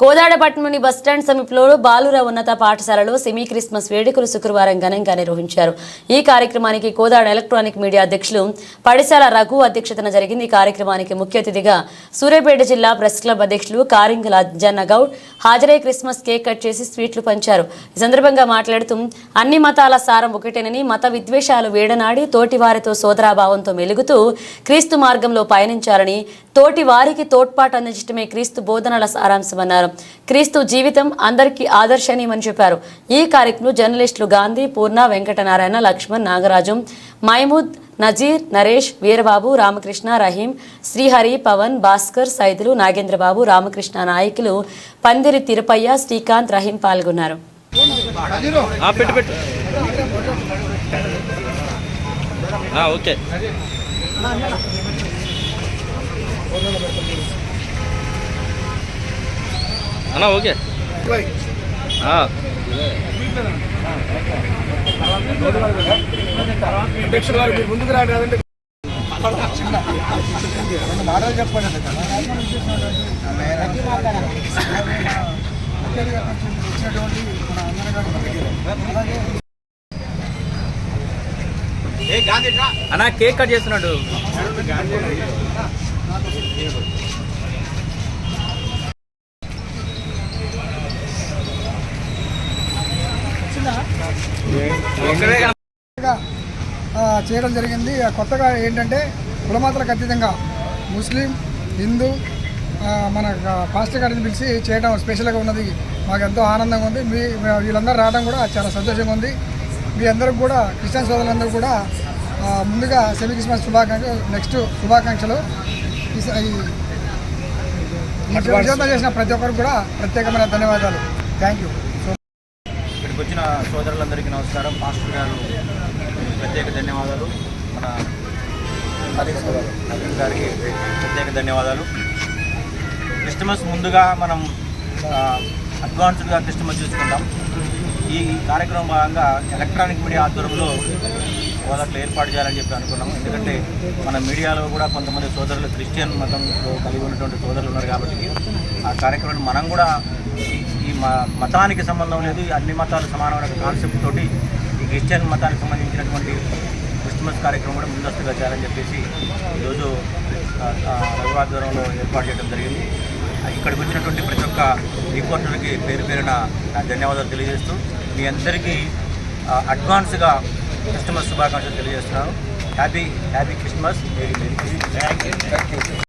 కోదాడపట్నంలోని bus stand సమీపంలో బాలుర ఉన్నత పాఠశాలలో సెమీ క్రిస్మస్ వేడుకలు శుక్రవారం ఘనంగా నిర్వహించారు. ఈ కార్యక్రమానికి కోదాడ ఎలక్ట్రానిక్ మీడియా అధ్యక్షులు పడిశాల రఘు అధ్యక్షతన జరిగింది. ఈ కార్యక్రమానికి ముఖ్య అతిథిగా సూర్యాపేట జిల్లా ప్రెస్ క్లబ్ అధ్యక్షులు కారింగల అజ్జన్న గౌడ్ హాజరై క్రిస్మస్ కేక్ కట్ చేసి స్వీట్లు పంచారు. ఈ సందర్భంగా మాట్లాడుతూ అన్ని మతాల సారం ఒకటేనని, మత విద్వేషాలు వేడనాడి తోటి వారితో సోదరాభావంతో మెలుగుతూ క్రీస్తు మార్గంలో పయనించాలని, తోటి వారికి తోడ్పాటు అందించడమే క్రీస్తు బోధనల సారాంశమన్నారు. క్రీస్తు జీవితం అందరికీ ఆదర్శనీయమని చెప్పారు. ఈ కార్యక్రమంలో జర్నలిస్టులు గాంధీ, పూర్ణ, వెంకటనారాయణ, లక్ష్మణ్, నాగరాజు, మైమూద్, నజీర్, నరేష్, వీరబాబు, రామకృష్ణ, రహీం, శ్రీహరి, పవన్, భాస్కర్, సైదులు, నాగేంద్రబాబు, రామకృష్ణ, నాయకులు పందిరి తిరుపయ్య, శ్రీకాంత్, రహీం పాల్గొన్నారు. ఓకే అన్నా ఓకే అధ్యక్షులు గారు మీరు ముందుకు రాదంటే మాటలు చెప్పండి. అన్నా కేక్ కట్ చేస్తున్నాడు. చేయడం జరిగింది. కొత్తగా ఏంటంటే కులమాతలకు అతీతంగా ముస్లిం, హిందూ మన పాస్టర్ గారిని పిలిచి చేయడం స్పెషల్గా ఉన్నది. మాకు ఎంతో ఆనందంగా ఉంది. వీళ్ళందరూ రావడం కూడా చాలా సంతోషంగా ఉంది. మీ అందరికి కూడా క్రిస్టియన్ సోదరులందరూ కూడా ముందుగా సెమీ క్రిస్మస్ నెక్స్ట్ శుభాకాంక్షలు. విజేత చేసిన ప్రతి ఒక్కరికి కూడా ప్రత్యేకమైన ధన్యవాదాలు. Thank you. ఇక్కడికి వచ్చిన సోదరులందరికీ నమస్కారం. పాస్టర్ గారు ప్రత్యేక ధన్యవాదాలు. మన హరీష్ గారికి ప్రత్యేక ధన్యవాదాలు. క్రిస్టమస్ ముందుగా మనం అడ్వాన్స్డ్గా క్రిస్టమస్ చూసుకుంటాం. ఈ కార్యక్రమం భాగంగా ఎలక్ట్రానిక్ మీడియా ఆధ్వర్యంలో కోదాడలో ఏర్పాటు చేయాలని చెప్పి అనుకున్నాము. ఎందుకంటే మన మీడియాలో కూడా కొంతమంది సోదరులు క్రిస్టియన్ మతంలో కలిగి ఉన్నటువంటి సోదరులు ఉన్నారు కాబట్టి ఆ కార్యక్రమాన్ని మనం కూడా ఈ మతానికి సంబంధం లేదు, అన్ని మతాలు సమానమైన కాన్సెప్ట్ తోటి ఈ క్రిస్టియన్ మతానికి సంబంధించినటువంటి క్రిస్మస్ కార్యక్రమం కూడా ముందస్తుగా చేయాలని చెప్పేసి ఈరోజు రఘు ఆధ్వర్యంలో ఏర్పాటు చేయడం జరిగింది. ఇక్కడికి వచ్చినటువంటి ప్రతి ఒక్క రిపోర్టర్కి పేరు పేరున ధన్యవాదాలు తెలియజేస్తూ మీ అందరికీ అడ్వాన్స్గా క్రిస్మస్ శుభాకాంక్షలు తెలియజేస్తున్నాను. Happy Christmas. Very very thank you.